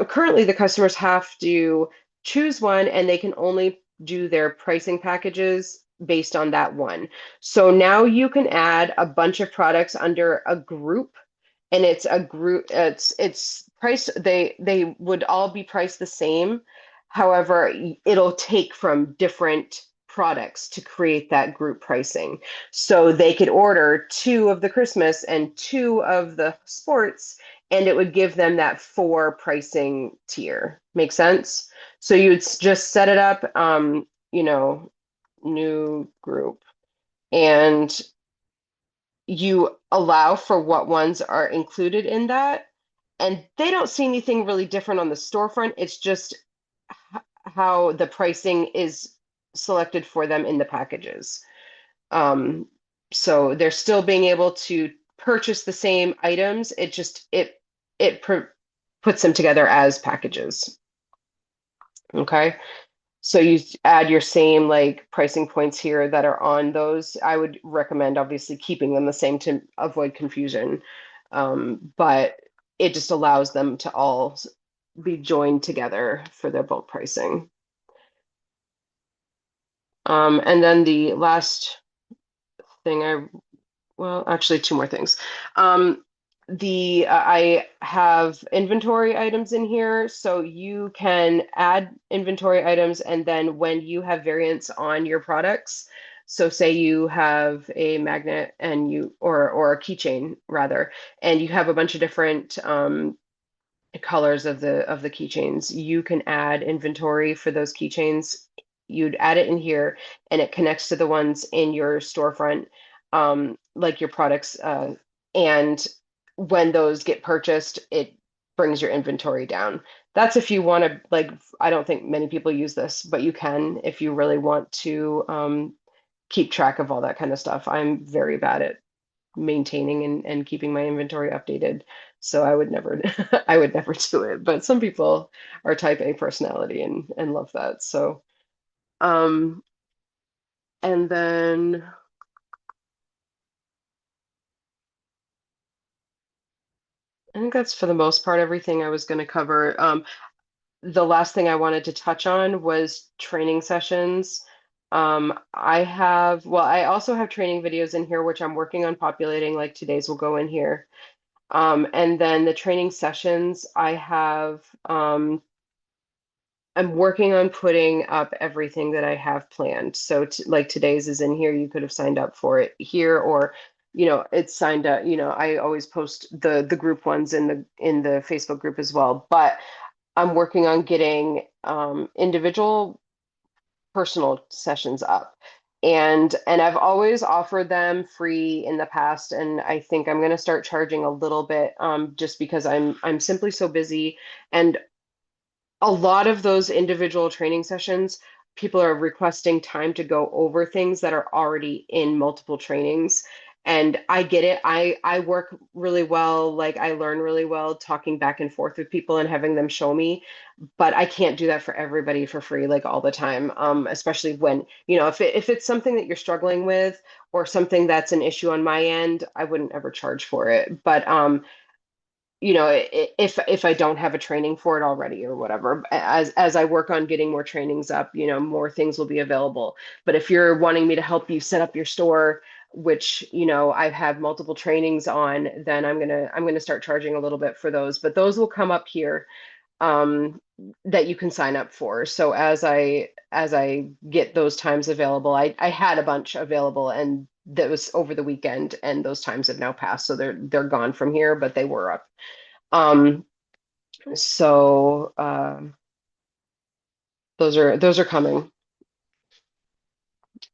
currently the customers have to choose one and they can only do their pricing packages based on that one. So now you can add a bunch of products under a group, and it's a group, it's priced, they would all be priced the same. However, it'll take from different products to create that group pricing. So they could order two of the Christmas and two of the sports, and it would give them that four pricing tier. Make sense? So you'd just set it up, new group, and you allow for what ones are included in that. And they don't see anything really different on the storefront. It's just how the pricing is selected for them in the packages. So they're still being able to purchase the same items. It puts them together as packages. Okay. So you add your same like pricing points here that are on those. I would recommend obviously keeping them the same to avoid confusion. But it just allows them to all be joined together for their bulk pricing. And then the last thing well, actually two more things. I have inventory items in here, so you can add inventory items, and then when you have variants on your products, so say you have a magnet and or a keychain rather, and you have a bunch of different colors of the keychains, you can add inventory for those keychains. You'd add it in here, and it connects to the ones in your storefront, like your products. And when those get purchased, it brings your inventory down. That's if you want to, like, I don't think many people use this, but you can if you really want to keep track of all that kind of stuff. I'm very bad at maintaining and keeping my inventory updated. So I would never I would never do it. But some people are type A personality and love that. So um and then I think that's for the most part everything I was going to cover. The last thing I wanted to touch on was training sessions. I also have training videos in here, which I'm working on populating, like today's will go in here. And then the training sessions I have, I'm working on putting up everything that I have planned. So like today's is in here, you could have signed up for it here, or it's signed up. I always post the group ones in the Facebook group as well. But I'm working on getting individual personal sessions up. And I've always offered them free in the past, and I think I'm going to start charging a little bit, just because I'm simply so busy. And a lot of those individual training sessions, people are requesting time to go over things that are already in multiple trainings. And I get it. I work really well, like I learn really well talking back and forth with people and having them show me, but I can't do that for everybody for free, like all the time. Especially when, if it's something that you're struggling with or something that's an issue on my end, I wouldn't ever charge for it. But if I don't have a training for it already or whatever, as I work on getting more trainings up, more things will be available. But if you're wanting me to help you set up your store, which I've had multiple trainings on, then I'm gonna start charging a little bit for those. But those will come up here, that you can sign up for. So as I get those times available, I had a bunch available, and that was over the weekend, and those times have now passed, so they're gone from here, but they were up. Um, so those are coming.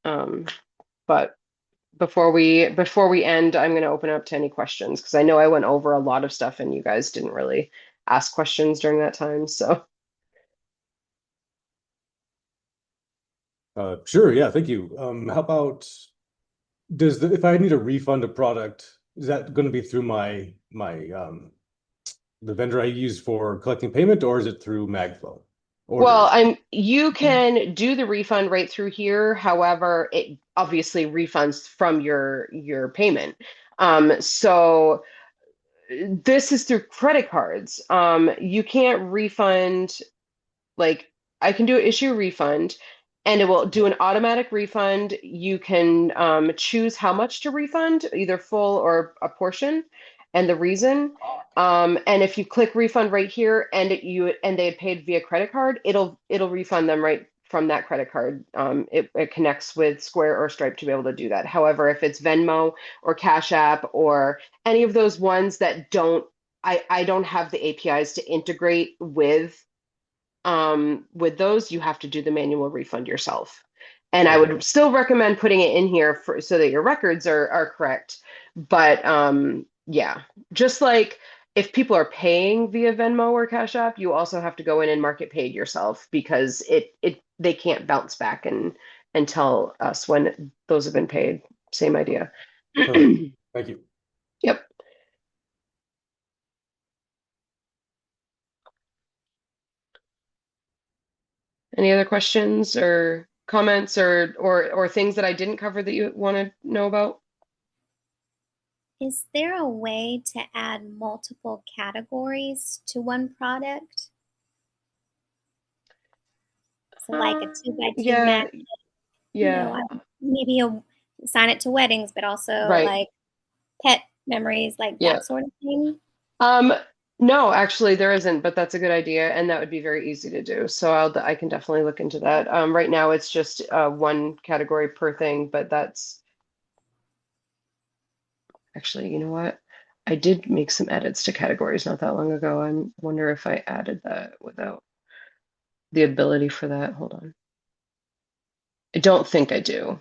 Um, but before we end, I'm going to open up to any questions, because I know I went over a lot of stuff and you guys didn't really ask questions during that time. So Sure, yeah, thank you. How about if I need to refund a product, is that going to be through the vendor I use for collecting payment, or is it through MagFlow well, orders? you can do the refund right through here. However, it obviously refunds from your payment. So this is through credit cards. You can't refund, like I can do issue refund and it will do an automatic refund. You can choose how much to refund, either full or a portion, and the reason. And if you click refund right here and they had paid via credit card, it'll refund them right from that credit card. It connects with Square or Stripe to be able to do that. However, if it's Venmo or Cash App or any of those ones that I don't have the APIs to integrate with those, you have to do the manual refund yourself. And I Okay. would still recommend putting it in here so that your records are correct. But yeah, just like if people are paying via Venmo or Cash App, you also have to go in and mark it paid yourself because they can't bounce back and tell us when those have been paid. Same idea. Perfect. Thank you. Yep. Any other questions or comments or things that I didn't cover that you want to know about? Is there a way to add multiple categories to one product? So like a 2x2 Yeah, magnet, yeah, maybe assign it to weddings, but also right. like pet memories, like Yeah. that sort of thing. Um, no, actually there isn't, but that's a good idea, and that would be very easy to do. So I can definitely look into that. Right now it's just one category per thing, but that's actually, you know what? I did make some edits to categories not that long ago. I wonder if I added that without the ability for that. Hold on. I don't think I do.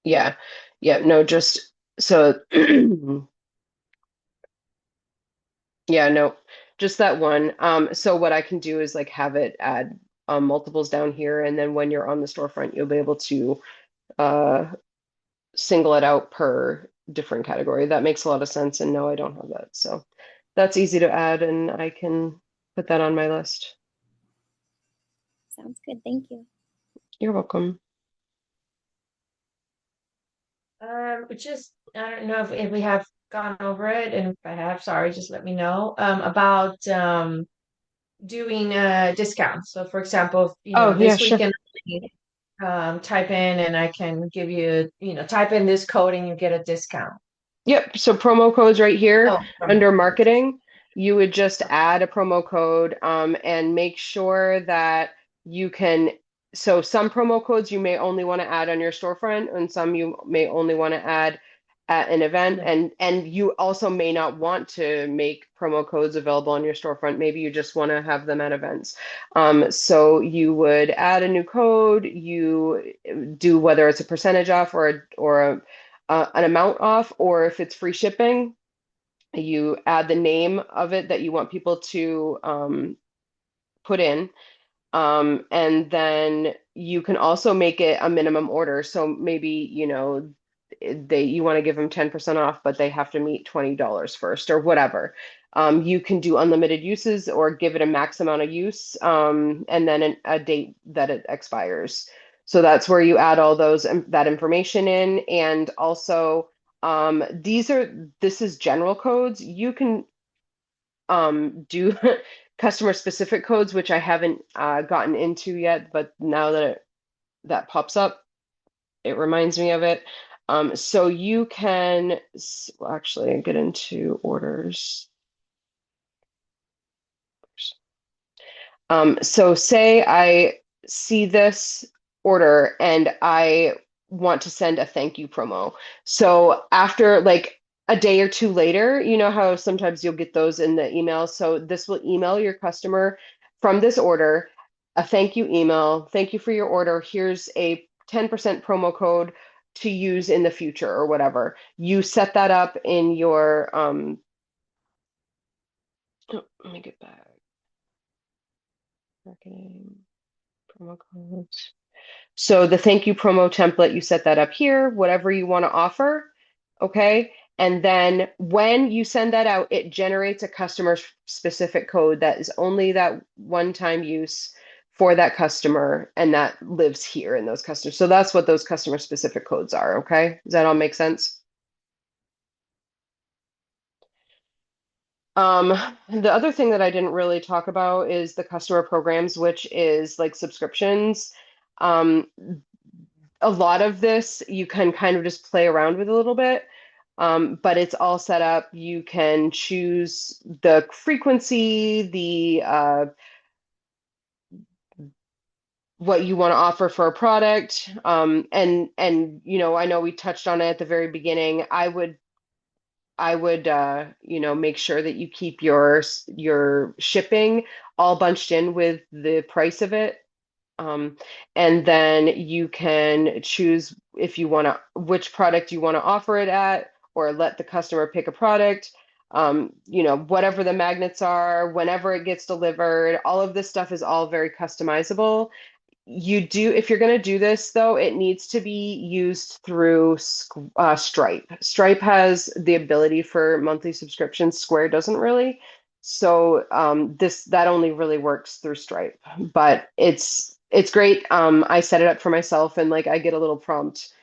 Yeah. Yeah, no, just so yeah, no, just that one. So what I can do is like have it add multiples down here, and then when you're on the storefront, you'll be able to uh, single it out per different category. That makes a lot of sense, and no, I don't have that. So that's easy to add, and I can put that on my list. Sounds good. Thank you. You're welcome. Just I don't know if we have gone over it, and if I have, sorry, just let me know. About doing discounts. So for example, Oh, yeah, this sure. weekend type in and I can give you, type in this code and you get a discount. Yep. So promo codes right here Oh, from under marketing, you would just add a promo code and make sure that you can. So some promo codes you may only want to add on your storefront, and some you may only want to add at an event. And you also may not want to make promo codes available on your storefront. Maybe you just want to have them at events. So you would add a new code. You do whether it's a percentage off or an amount off, or if it's free shipping, you add the name of it that you want people to put in. And then you can also make it a minimum order. So maybe, you want to give them 10% off, but they have to meet $20 first or whatever. You can do unlimited uses or give it a max amount of use, and then a date that it expires. So that's where you add all that information in. And also, this is general codes. You can do customer specific codes, which I haven't gotten into yet, but now that that pops up, it reminds me of it. So you can actually get into orders. So say I see this order and I want to send a thank you promo. So after like a day or two later, you know how sometimes you'll get those in the email. So this will email your customer from this order a thank you email. Thank you for your order. Here's a 10% promo code to use in the future or whatever. You set that up in your let me get back. Marketing promo codes. So the thank you promo template, you set that up here, whatever you want to offer. Okay. And then when you send that out, it generates a customer specific code that is only that one-time use for that customer, and that lives here in those customers. So that's what those customer specific codes are. Okay. Does that all make sense? The other thing that I didn't really talk about is the customer programs, which is like subscriptions. Um, a lot of this you can kind of just play around with a little bit, but it's all set up. You can choose the frequency, the what you want to offer for a product, and you know, I know we touched on it at the very beginning. I would make sure that you keep your shipping all bunched in with the price of it. Um, and then you can choose if you want to, which product you want to offer it at, or let the customer pick a product. Whatever the magnets are, whenever it gets delivered, all of this stuff is all very customizable. If you're going to do this though, it needs to be used through Stripe. Stripe has the ability for monthly subscriptions. Square doesn't really. So that only really works through Stripe, but it's great. I set it up for myself, and like I get a little prompt.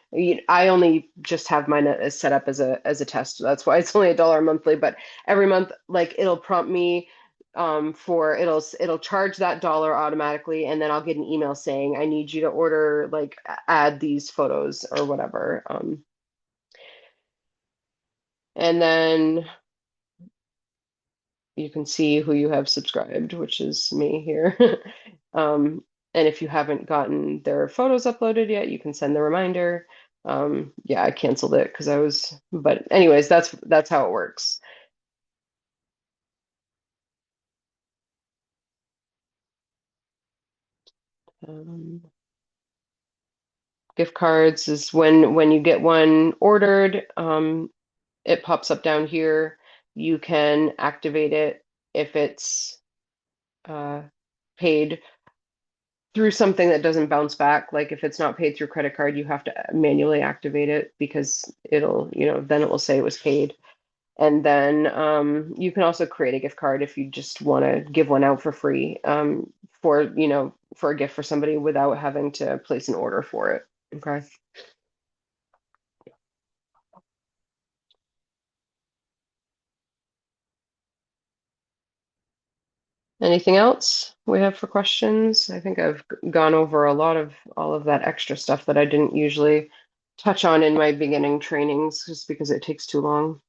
I only just have mine set up as a test. That's why it's only $1 monthly, but every month, like it'll prompt me it'll charge that dollar automatically, and then I'll get an email saying I need you to order, like add these photos or whatever. And then you can see who you have subscribed, which is me here. And if you haven't gotten their photos uploaded yet, you can send the reminder. Yeah, I canceled it because but anyways, that's how it works. Gift cards is when you get one ordered, it pops up down here. You can activate it if it's paid through something that doesn't bounce back. Like if it's not paid through credit card, you have to manually activate it because then it will say it was paid. And then you can also create a gift card if you just want to give one out for free, for a gift for somebody without having to place an order for it. Okay. Anything else we have for questions? I think I've gone over a lot of all of that extra stuff that I didn't usually touch on in my beginning trainings just because it takes too long.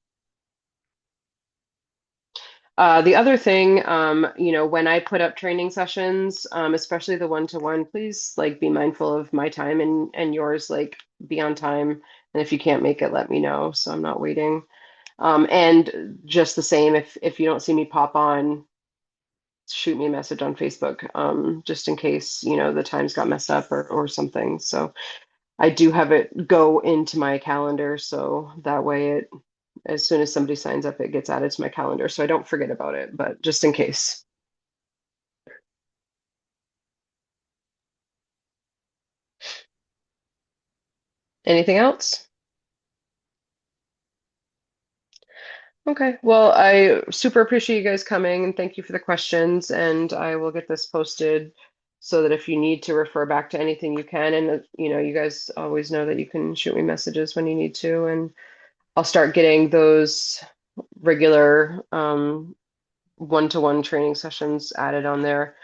The other thing, when I put up training sessions, especially the one-to-one, please like be mindful of my time and yours, like be on time. And if you can't make it, let me know so I'm not waiting. And just the same, if you don't see me pop on, shoot me a message on Facebook, just in case, the times got messed up or something. So I do have it go into my calendar. So that way as soon as somebody signs up, it gets added to my calendar. So I don't forget about it, but just in case. Anything else? Okay, well, I super appreciate you guys coming and thank you for the questions. And I will get this posted so that if you need to refer back to anything, you can. And, you guys always know that you can shoot me messages when you need to. And I'll start getting those regular one-to-one training sessions added on there.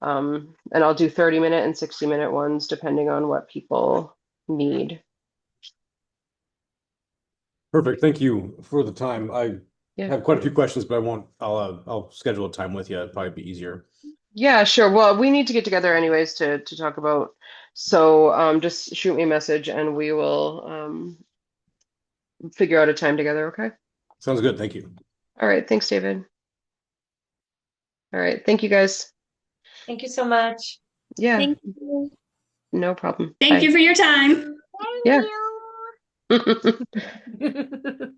And I'll do 30-minute and 60-minute ones depending on what people need. Perfect. Thank you for the time. I Yeah. have quite a few questions, but I'll schedule a time with you. It'd probably be easier. Yeah, sure. Well, we need to get together anyways to talk about. So just shoot me a message and we will figure out a time together, okay? Sounds good. Thank you. All right. Thanks, David. All right. Thank you guys. Thank you so much. Yeah. Thank you. No problem. Thank you for your time. Yeah. you.